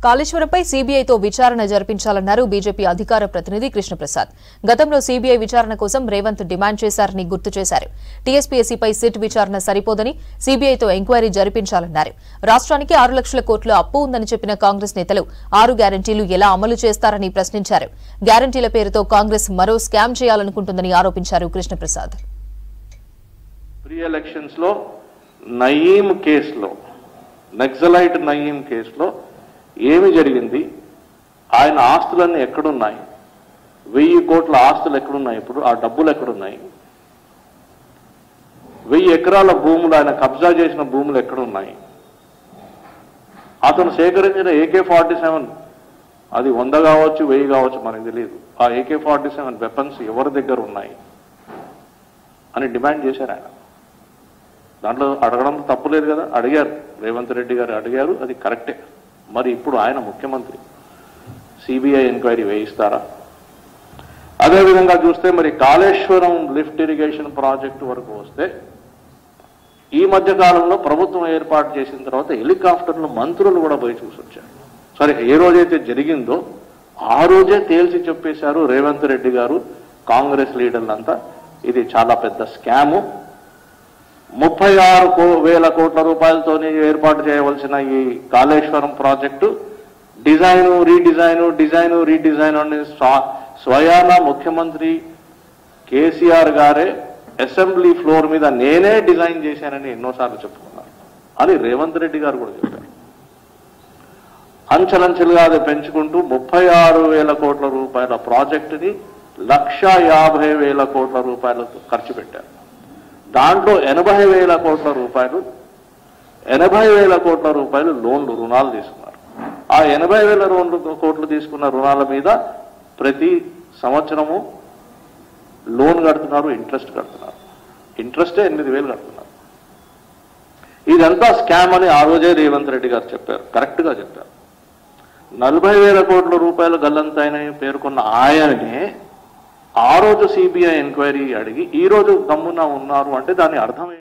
కాళేశ్వరంపై సీబీఐతో విచారణ జరిపించాలన్నారు బీజేపీ అధికార ప్రతినిధి కృష్ణప్రసాద్. గతంలో సీబీఐ విచారణ కోసం రేవంత్ డిమాండ్ చేశారని గుర్తు చేశారు. టీఎస్పీఎస్సీపై సిట్ విచారణ సరిపోదని సీబీఐతో ఎంక్వైరీ జరిపించాలన్నారు. రాష్ట్రానికి 6 లక్షల కోట్ల అప్పు ఉందని చెప్పిన కాంగ్రెస్ నేతలు 6 గ్యారంటీలు ఎలా అమలు చేస్తారని ప్రశ్నించారు. గ్యారంటీల పేరుతో కాంగ్రెస్ మరో స్కామ్ చేయాలనుకుంటుందని ఆరోపించారు కృష్ణప్రసాద్. ప్రీ ఎలక్షన్స్ లో నయీం కేసులో, నక్సలైట్ నయీం కేసులో ఏమి జరిగింది, ఆయన ఆస్తులన్నీ ఎక్కడున్నాయి, 1000 కోట్ల ఆస్తులు ఎక్కడున్నాయి, ఇప్పుడు ఆ డబ్బులు ఎక్కడున్నాయి, 1000 ఎకరాల భూములు, ఆయన కబ్జా చేసిన భూములు ఎక్కడున్నాయి, అతను సేకరించిన AK-47 అది 100 కావచ్చు 1000 కావచ్చు మనకు తెలియదు, ఆ AK-47 వెపన్స్ ఎవరి దగ్గర ఉన్నాయి అని డిమాండ్ చేశారు. ఆయన దాంట్లో అడగడం తప్పులేదు కదా, అడిగారు, రేవంత్ రెడ్డి గారు అడిగారు, అది కరెక్టే. మరి ఇప్పుడు ఆయన ముఖ్యమంత్రి, సిబిఐ ఎంక్వైరీ వేయిస్తారా? అదేవిధంగా చూస్తే మరి కాళేశ్వరం లిఫ్ట్ ఇరిగేషన్ ప్రాజెక్టు వరకు వస్తే ఈ మధ్య కాలంలో ప్రభుత్వం ఏర్పాటు చేసిన తర్వాత హెలికాప్టర్లు మంత్రులు కూడా పోయి చూసొచ్చారు. సరే, ఏ రోజైతే జరిగిందో ఆ రోజే తేల్చి చెప్పేశారు రేవంత్ రెడ్డి గారు, కాంగ్రెస్ లీడర్లంతా, ఇది చాలా పెద్ద స్కాము, 36,000 కోట్ల రూపాయలతో ఏర్పాటు చేయవలసిన ఈ కాళేశ్వరం ప్రాజెక్టు డిజైను రీడిజైన్ అని స్వయాన ముఖ్యమంత్రి కేసీఆర్ గారే అసెంబ్లీ ఫ్లోర్ మీద నేనే డిజైన్ చేశానని ఎన్నోసార్లు చెప్పుకున్నారు అని రేవంత్ రెడ్డి గారు కూడా చెప్పారు. అంచెలంచెలుగా అది పెంచుకుంటూ 36,000 కోట్ల రూపాయల ప్రాజెక్టుని 1,50,000 కోట్ల రూపాయలకు ఖర్చు పెట్టారు. దాంట్లో 80,000 కోట్ల రూపాయలు రుణాలు తీసుకున్నారు. ఆ 80,000 కోట్లు తీసుకున్న రుణాల మీద ప్రతి సంవత్సరము లోన్ కడుతున్నారు, ఇంట్రెస్ట్ కడుతున్నారు. ఇంట్రెస్టే 8,000 కడుతున్నారు. ఇదంతా స్కామ్ అని ఆ రోజే రేవంత్ రెడ్డి గారు చెప్పారు, కరెక్ట్ గా చెప్పారు. 40,000 కోట్ల రూపాయలు గల్లంతైనని పేర్కొన్న ఆయననే ఆ రోజు సిబిఐ ఎంక్వైరీ అడిగి ఈ రోజు గమ్మున ఉన్నారు అంటే దాని అర్థం